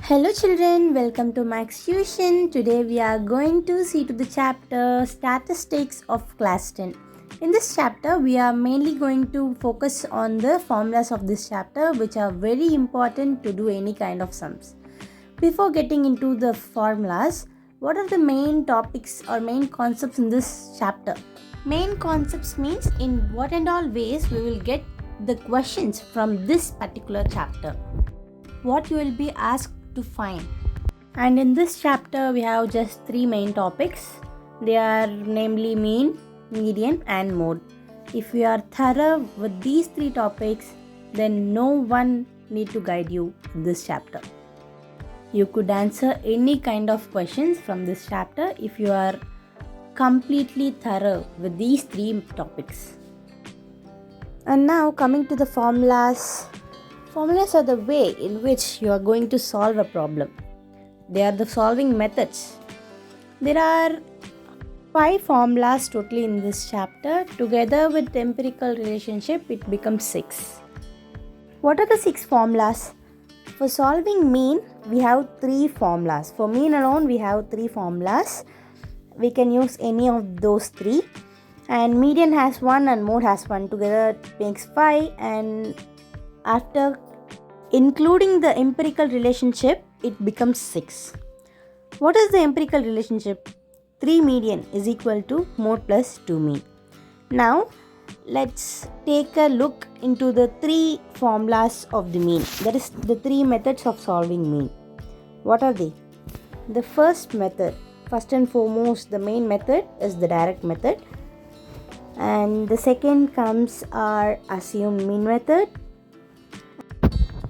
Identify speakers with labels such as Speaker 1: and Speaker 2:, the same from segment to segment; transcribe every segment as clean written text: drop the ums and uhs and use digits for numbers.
Speaker 1: Hello children, welcome to Max Tuition. Today we are going to see to the chapter Statistics of Class 10. In this chapter, we are mainly going to focus on the formulas of this chapter, which are very important to do any kind of sums. Before getting into the formulas, what are the main topics or main concepts in this chapter? Main concepts means in what and all ways we will get the questions from this particular chapter. What you will be asked to find. And in this chapter, we have just three main topics. They are namely mean, median, and mode. If you are thorough with these three topics, then no one need to guide you in this chapter. You could answer any kind of questions from this chapter if you are completely thorough with these three topics. And now coming to the formulas. Formulas are the way in which you are going to solve a problem. They are the solving methods. There are 5 formulas totally in this chapter. Together with empirical relationship, it becomes 6. What are the 6 formulas? For solving mean, we have 3 formulas. For mean alone, we have 3 formulas. We can use any of those 3. And median has 1 and mode has 1. Together it makes 5, and after including the empirical relationship, it becomes 6. What is the empirical relationship? 3 median is equal to mode plus 2 mean. Now, let's take a look into the 3 formulas of the mean. That is the 3 methods of solving mean. What are they? The first method, first and foremost, the main method is the direct method. And the second comes our assumed mean method.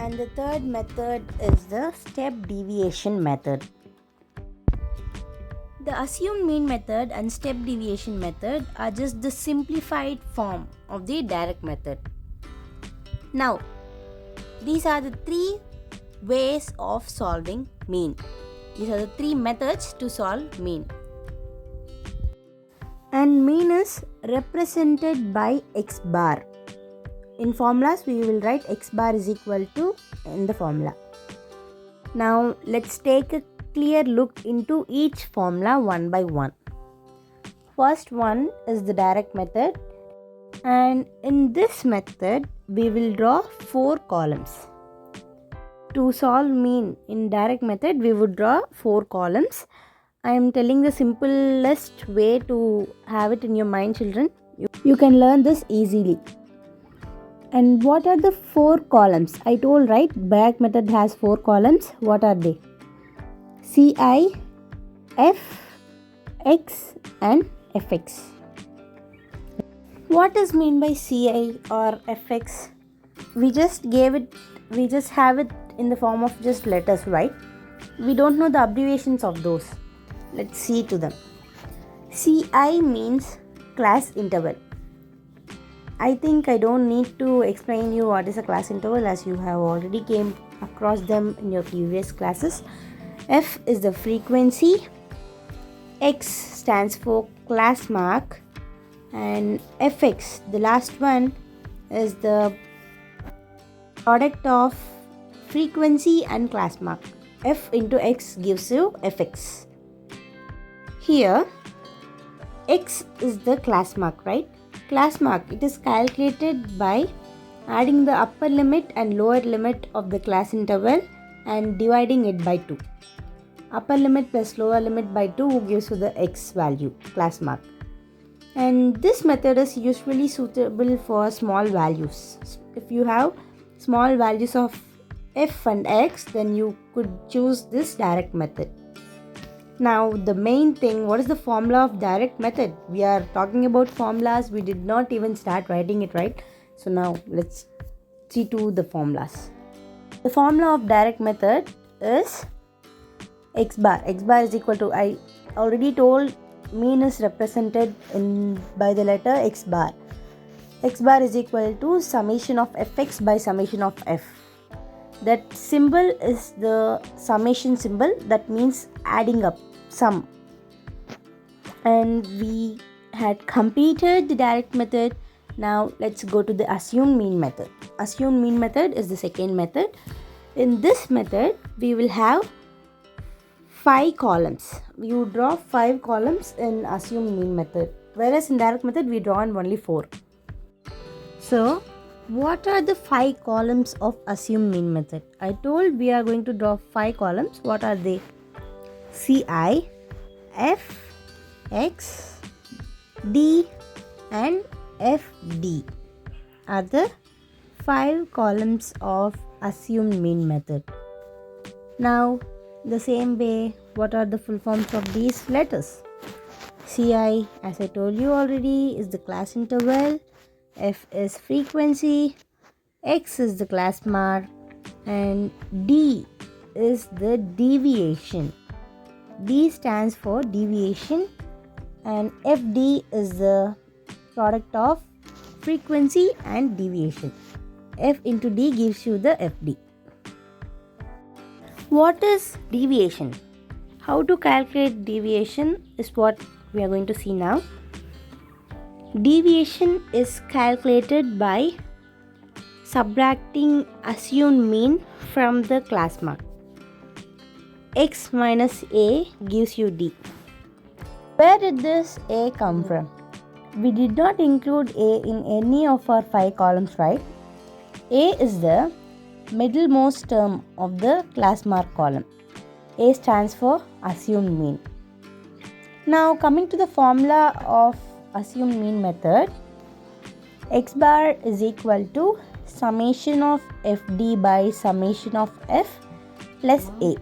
Speaker 1: And the third method is the step deviation method. The assumed mean method and step deviation method are just the simplified form of the direct method. Now, these are the 3 ways of solving mean. These are the 3 methods to solve mean. And mean is represented by x bar. In formulas, we will write x bar is equal to in the formula. Now, let's take a clear look into each formula one by one. First one is the direct method. And in this method, we will draw 4 columns. To solve mean in direct method, we would draw 4 columns. I am telling the simplest way to have it in your mind, children. You can learn this easily. And what are the 4 columns? I told, right? Direct method has 4 columns. What are they? Ci, f, x and fx. What is mean by Ci or fx? We just have it in the form of just letters, right? We don't know the abbreviations of those. Let's see to them. Ci means class interval. I think I don't need to explain you what is a class interval, as you have already came across them in your previous classes. F is the frequency, X stands for class mark, and Fx, the last one, is the product of frequency and class mark. F into X gives you Fx. Here, X is the class mark, right? Class mark, it is calculated by adding the upper limit and lower limit of the class interval and dividing it by 2. Upper limit plus lower limit by 2 gives you the x value, class mark. And this method is usually suitable for small values. If you have small values of f and x, then you could choose this direct method. Now, the main thing, what is the formula of direct method? We are talking about formulas. We did not even start writing it, right? So now, let's see to the formulas. The formula of direct method is x bar. X bar is equal to, I already told, mean is represented by the letter x bar. X bar is equal to summation of fx by summation of f. That symbol is the summation symbol. That means adding up, sum. And we had completed the direct method. Now let's go to the assumed mean method. Assumed mean method is the second method. In this method, we will have 5 columns. You draw 5 columns in assumed mean method, whereas in direct method we draw in only 4. So, what are the 5 columns of assumed mean method? I told we are going to draw 5 columns. What are they? Ci, F, X, D and FD are the 5 columns of assumed mean method. Now, the same way, what are the full forms of these letters? Ci, as I told you already, is the class interval, F is frequency, X is the class mark, and D is the deviation. D stands for deviation, and FD is the product of frequency and deviation. F into D gives you the FD. What is deviation? How to calculate deviation is what we are going to see now. Deviation is calculated by subtracting assumed mean from the class mark. X minus A gives you D. Where did this A come from? We did not include A in any of our 5 columns, right? A is the middlemost term of the class mark column. A stands for assumed mean. Now coming to the formula of assumed mean method, X bar is equal to summation of FD by summation of F plus A.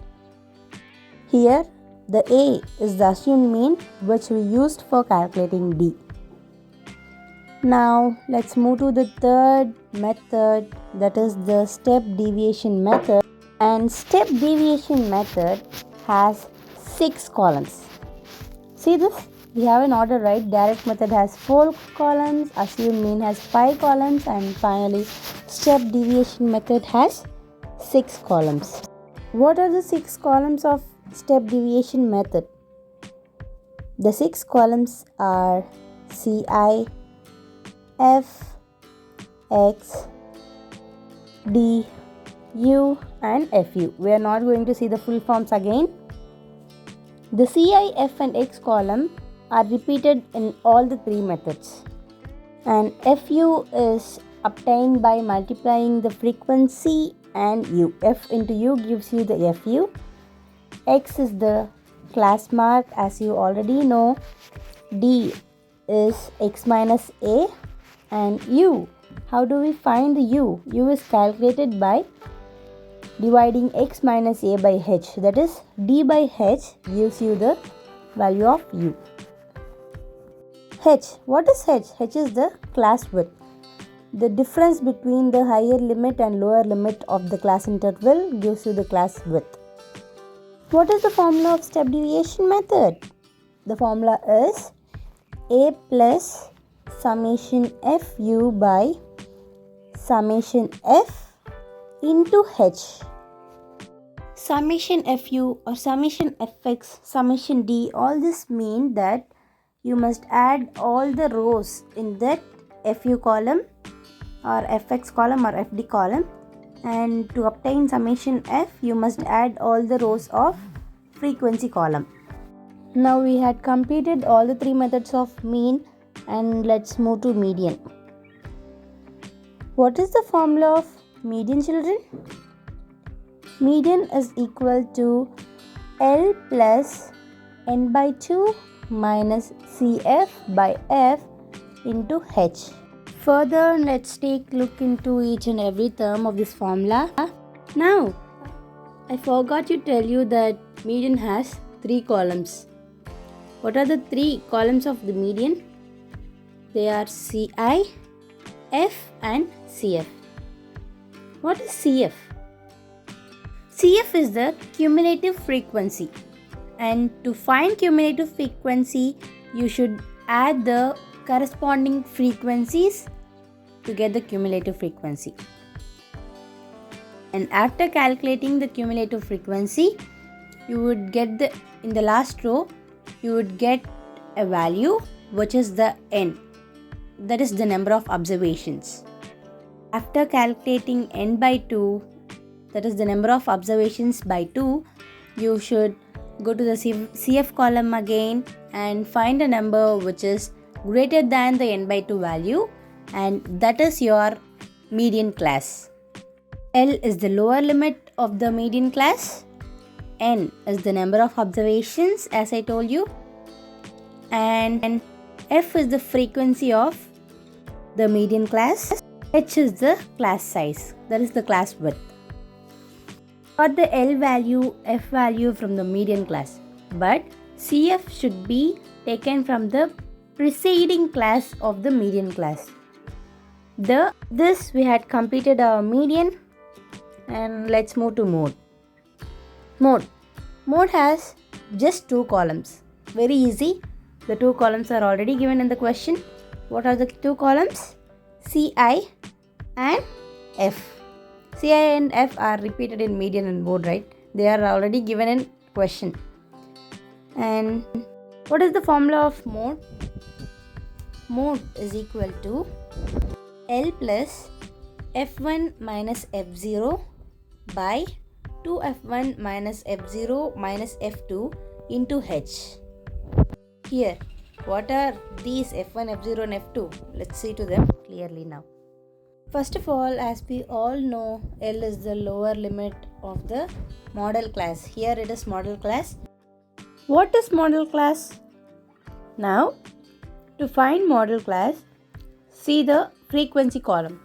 Speaker 1: Here the A is the assumed mean which we used for calculating D. Now let's move to the third method, that is the step deviation method. And step deviation method has 6 columns. See this? We have an order, right? Direct method has 4 columns, assumed mean has 5 columns, and finally step deviation method has 6 columns. What are the 6 columns of step deviation method? The 6 columns are Ci, F, X, D, U and Fu. We are not going to see the full forms again. The Ci, F and X column are repeated in all the 3 methods. And Fu is obtained by multiplying the frequency and U. F into U gives you the Fu. X is the class mark as you already know. D is X minus A. And U, how do we find the U? U is calculated by dividing X minus A by H. That is, D by H gives you the value of U. H, what is H? H is the class width. The difference between the higher limit and lower limit of the class interval gives you the class width. What is the formula of step deviation method? The formula is A plus summation Fu by summation F into H. Summation Fu or summation Fx, summation D, all this mean that you must add all the rows in that Fu column or Fx column or Fd column, and to obtain summation F you must add all the rows of frequency column. Now we had completed all the 3 methods of mean, and let's move to median. What is the formula of median, children? Median is equal to L plus n by 2 minus Cf by F into H. Further, let's take a look into each and every term of this formula. Now, I forgot to tell you that median has 3 columns. What are the 3 columns of the median? They are Ci, F and Cf. What is Cf? Cf is the cumulative frequency, and to find cumulative frequency you should add the corresponding frequencies to get the cumulative frequency. And after calculating the cumulative frequency, you would get in the last row you would get a value which is the n, that is the number of observations. After calculating n by 2, that is the number of observations by 2, you should go to the CF column again and find a number which is greater than the n by 2 value, and that is your median class. L is the lower limit of the median class. N is the number of observations, as I told you, and F is the frequency of the median class. H is the class size, that is the class width. Got the L value, F value from the median class, but CF should be taken from the preceding class of the median class. This we had completed our median, and let's move to mode. Mode has just 2 columns. Very easy. The 2 columns are already given in the question. What are the 2 columns? CI and F. CI and F are repeated in median and mode, right? They are already given in question. And what is the formula of mode? Mode is equal to L plus F1 minus F0 by 2F1 minus F0 minus F2 into H. Here, what are these F1, F0 and F2? Let's see to them clearly now. First of all, as we all know, L is the lower limit of the model class. Here it is model class. What is model class? Now, to find model class, see the frequency column.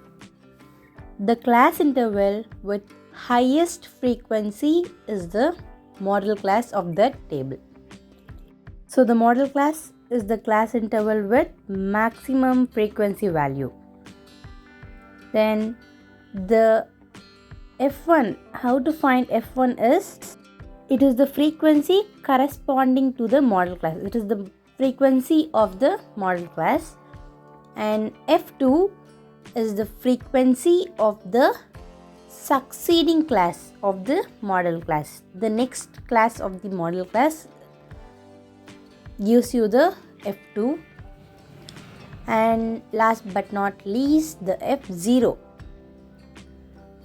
Speaker 1: The class interval with highest frequency is the model class of that table. So the model class is the class interval with maximum frequency value. Then the F1, how to find F1 is, it is the frequency corresponding to the model class. It is the frequency of the model class. And F2 is the frequency of the succeeding class of the model class. The next class of the model class gives you the F2. And last but not least, the F0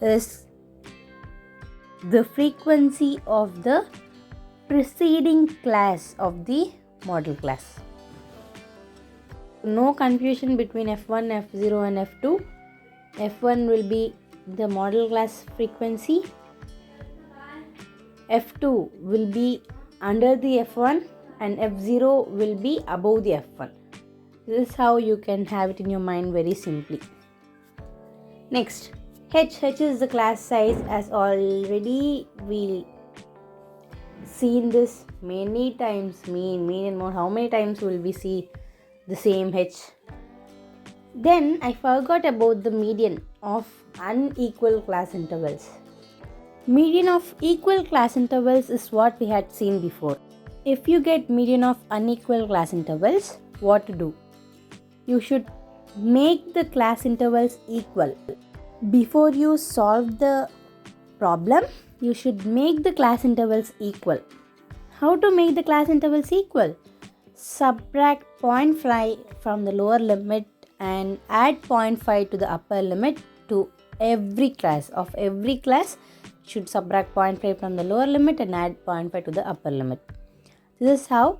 Speaker 1: is the frequency of the preceding class of the model class. No confusion between F1, F0 and F2. F1 will be the model class frequency. F2 will be under the F1 and F0 will be above the F1. This is how you can have it in your mind very simply. Next, H is the class size, as already we seen this many times. Mean and mode, how many times will we see the same H? Then I forgot about the median of unequal class intervals. Median of equal class intervals is what we had seen before. If you get median of unequal class intervals, what to do? You should make the class intervals equal. Before you solve the problem, you should make the class intervals equal. How to make the class intervals equal? Subtract 0.5 from the lower limit and add 0.5 to the upper limit to every class. Of every class, you should subtract 0.5 from the lower limit and add 0.5 to the upper limit. This is how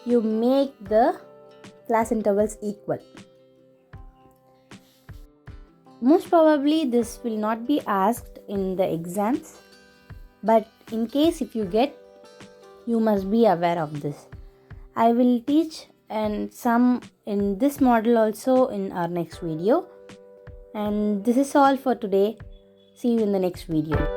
Speaker 1: you make the class intervals equal. Most probably this will not be asked in the exams, but in case if you get, you must be aware of this. I will teach and some in this model also in our next video. And this is all for today. See you in the next video.